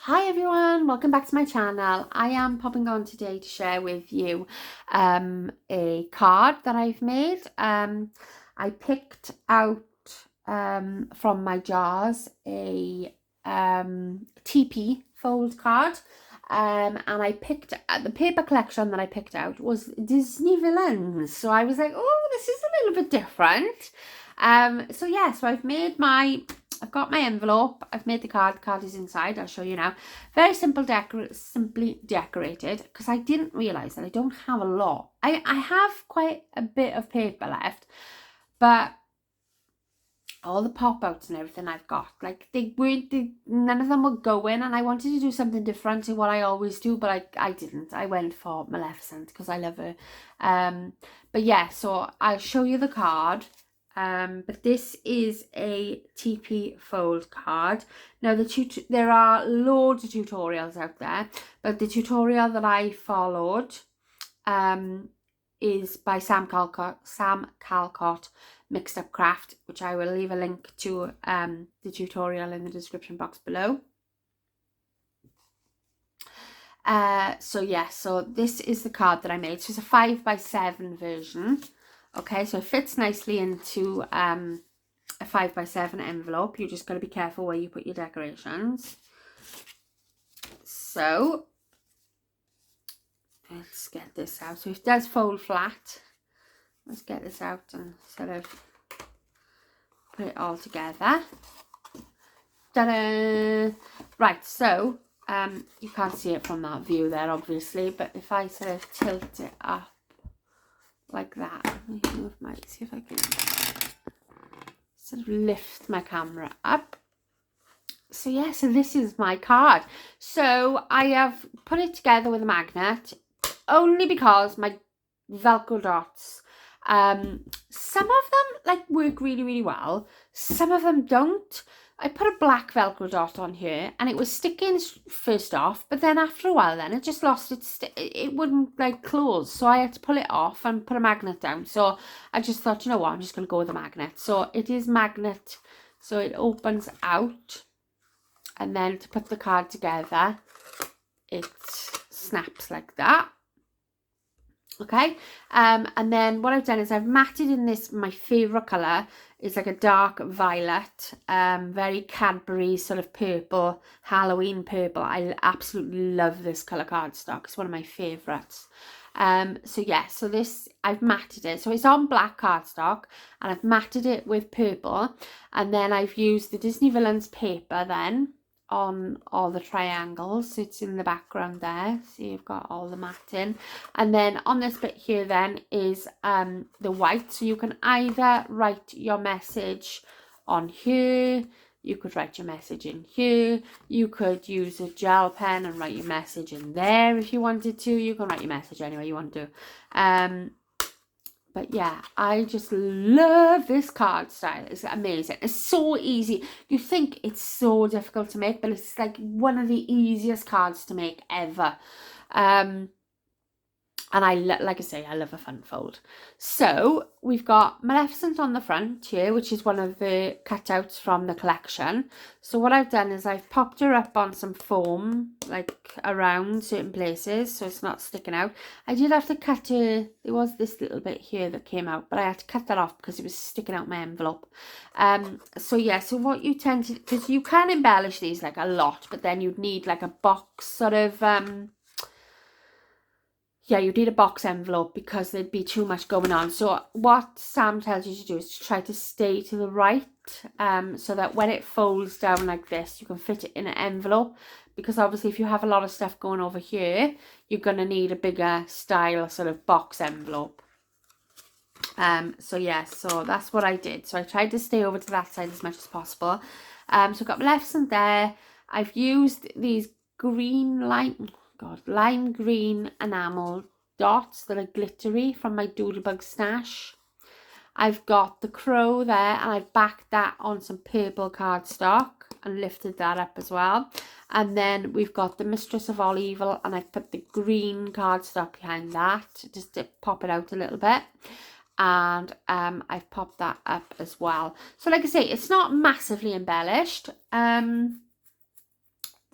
Hi everyone, welcome back to my channel. I am popping on today to share with you a card that I've made. I picked out from my jars a teepee fold card, and I picked the paper collection that I picked out was Disney villains. So I was like, oh, this is a little bit different. So I've got my envelope, I've made the card is inside, I'll show you now. Very simply decorated, because I didn't realise that I don't have a lot. I have quite a bit of paper left, but all the pop-outs and everything I've got, like, none of them were going, and I wanted to do something different to what I always do, but I didn't. I went for Maleficent, because I love her. But yeah, so I'll show you the card. But this is a TP fold card. Now there are loads of tutorials out there, but the tutorial that I followed is by Sam Calcott Mixed Up Craft, which I will leave a link to the tutorial in the description box below. So this is the card that I made. So it's a 5x7 version. Okay, so it fits nicely into a 5x7 envelope. You just got to be careful where you put your decorations. So let's get this out. So it does fold flat. Let's get this out and sort of put it all together. Ta-da! Right, so you can't see it from that view there, obviously, but if I sort of tilt it up like that, let me move see if I can sort of lift my camera up. So yeah, so this is my card. So I have put it together with a magnet, only because my Velcro dots, some of them like work really well, some of them don't. I put a black Velcro dot on here and it was sticking first off, but then after a while then it just lost it wouldn't like close, so I had to pull it off and put a magnet down. So I just thought, you know what, I'm just going to go with a magnet. So it is magnet, so it opens out, and then to put the card together it snaps like that. Okay, and then what I've done is I've matted in this, my favourite colour is like a dark violet, very Cadbury sort of purple, Halloween purple. I absolutely love this colour cardstock. It's one of my favourites. So this, I've matted it. So it's on black cardstock and I've matted it with purple, and then I've used the Disney Villains paper then on all the triangles. It's in the background there, so you've got all the matting, and then on this bit here then is the white, so you can either write your message on here, you could write your message in here, you could use a gel pen and write your message in there if you wanted to. You can write your message anywhere you want to. But yeah, I just love this card style. It's amazing. It's so easy. You think it's so difficult to make, but it's like one of the easiest cards to make ever. And like I say, I love a fun fold. So we've got Maleficent on the front here, which is one of the cutouts from the collection. So what I've done is I've popped her up on some foam, like around certain places, so it's not sticking out. I did have to cut her. There was this little bit here that came out, but I had to cut that off because it was sticking out my envelope. So yeah, so what you tend to, because you can embellish these like a lot, but then you'd need like a box sort of, yeah, you need a box envelope because there'd be too much going on. So what Sam tells you to do is to try to stay to the right, so that when it folds down like this, you can fit it in an envelope. Because obviously if you have a lot of stuff going over here, you're going to need a bigger style sort of box envelope. So yeah, so that's what I did. So I tried to stay over to that side as much as possible. So I've got Maleficent there. I've used these lime green enamel dots that are glittery from my Doodlebug stash. I've got the crow there, and I've backed that on some purple cardstock and lifted that up as well. And then we've got the Mistress of All Evil, and I've put the green cardstock behind that just to pop it out a little bit. And I've popped that up as well. So like I say, it's not massively embellished.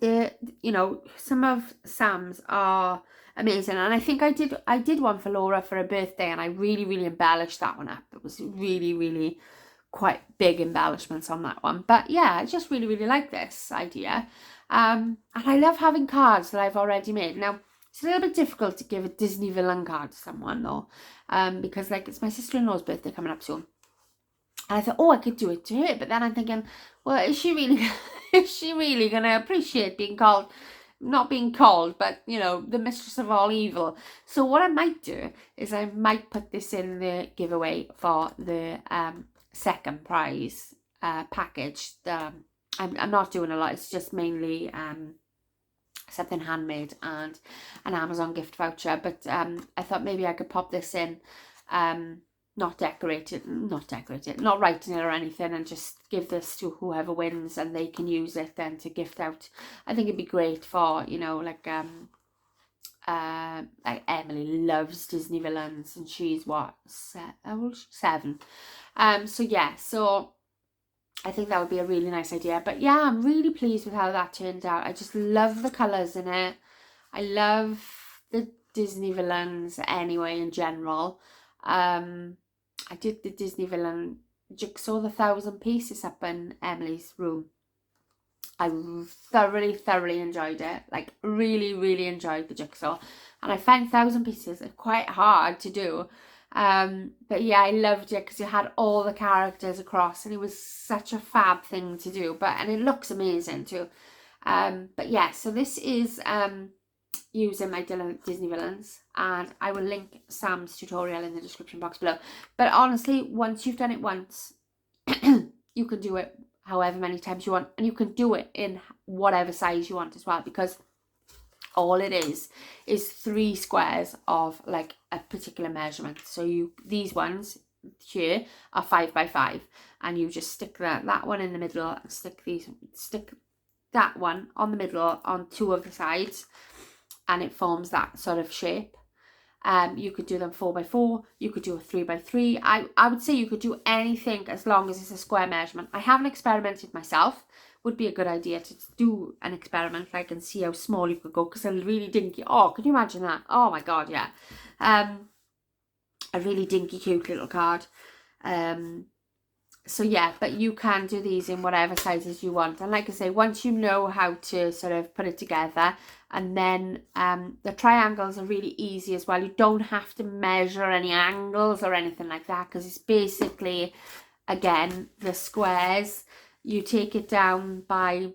you know, some of Sam's are amazing, and I think I did one for Laura for her birthday, and I really embellished that one up. It was really quite big embellishments on that one. But yeah, I just really like this idea. And I love having cards that I've already made. Now, it's a little bit difficult to give a Disney villain card to someone though, because like it's my sister-in-law's birthday coming up soon. And I thought, oh, I could do it to her. But then I'm thinking, well, is she really going to appreciate being called, not being called, but, you know, the mistress of all evil? So what I might do is I might put this in the giveaway for the second prize package. I'm not doing a lot. It's just mainly something handmade and an Amazon gift voucher. But I thought maybe I could pop this in. Not writing it or anything, and just give this to whoever wins, and they can use it then to gift out. I think it'd be great for, you know, like Emily loves Disney villains, and she's what, 7. So yeah, so I think that would be a really nice idea. But yeah, I'm really pleased with how that turned out. I just love the colours in it. I love the Disney villains anyway in general. I did the Disney villain jigsaw, the 1,000 pieces, up in Emily's room. I thoroughly enjoyed it. Like really enjoyed the jigsaw, and I found 1,000 pieces quite hard to do. But yeah, I loved it because you had all the characters across, and it was such a fab thing to do. And it looks amazing too. But yeah, so this is using my Disney villains, and I will link Sam's tutorial in the description box below. But honestly, once you've done it once, you can do it however many times you want, and you can do it in whatever size you want as well, because all it is 3 squares of like a particular measurement. So these ones here are 5 by 5, and you just stick that one in the middle, and stick that one on the middle on 2 of the sides, and it forms that sort of shape. You could do them 4 by 4. You could do a 3 by 3. I would say you could do anything as long as it's a square measurement. I haven't experimented myself. Would be a good idea to do an experiment, like, and see how small you could go, because a really dinky. Oh, could you imagine that? Oh my god, yeah. A really dinky, cute little card. So yeah, but you can do these in whatever sizes you want. And like I say, once you know how to sort of put it together, and then the triangles are really easy as well. You don't have to measure any angles or anything like that, because it's basically, again, the squares. You take it down by,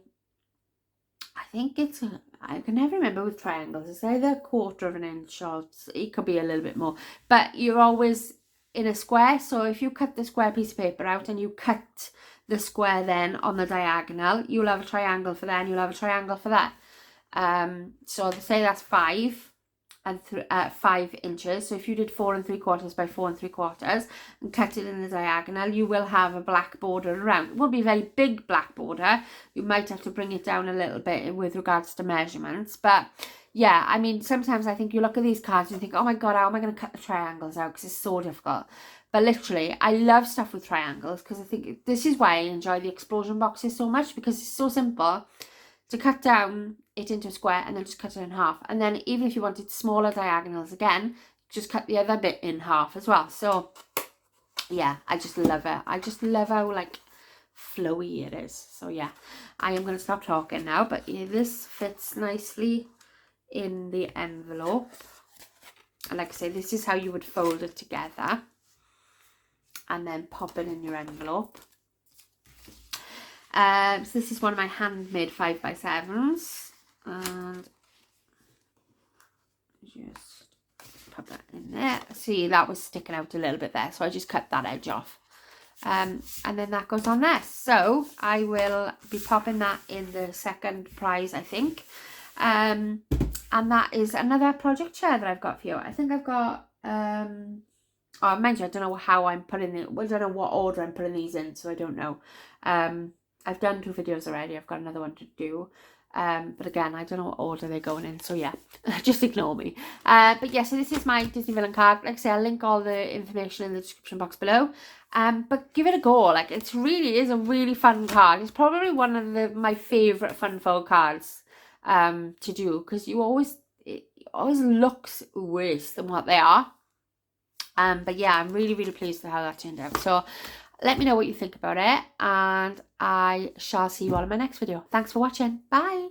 I think it's, I can never remember with triangles. It's either 1/4 of an inch, or it could be a little bit more. But you're always in a square. So if you cut the square piece of paper out and you cut the square then on the diagonal, you'll have a triangle for that, and you'll have a triangle for that. So say that's 5 and 5 inches. So if you did 4 3/4 by 4 3/4 and cut it in the diagonal, you will have a black border around. It won't be a very big black border. You might have to bring it down a little bit with regards to measurements. But yeah, I mean, sometimes I think you look at these cards and you think, oh my god, how am I going to cut the triangles out? Because it's so difficult. But literally, I love stuff with triangles, because I think this is why I enjoy the explosion boxes so much, because it's so simple to cut down it into a square and then just cut it in half. And then even if you wanted smaller diagonals again, just cut the other bit in half as well. So yeah, I just love it. I just love how like flowy it is. So yeah, I am going to stop talking now, but yeah, this fits nicely in the envelope. And like I say, this is how you would fold it together and then pop it in your envelope. So this is one of my handmade 5 by 7s, and just put that in there. See, that was sticking out a little bit there, so I just cut that edge off, and then that goes on there. So I will be popping that in the second prize, I think, and that is another project share that I've got for you. I think I've got oh, mind you, I don't know how I'm putting it. I don't know what order I'm putting these in, so I don't know. I've done 2 videos already. I've got another one to do. But again, I don't know what order they're going in. So yeah, just ignore me. But yeah, so this is my Disney villain card. Like I say, I'll link all the information in the description box below. But give it a go. Like, it really is a really fun card. It's probably one of my favourite fun fold cards to do, because it always looks worse than what they are. But yeah, I'm really, really pleased with how that turned out. So let me know what you think about it, and I shall see you all in my next video. Thanks for watching. Bye.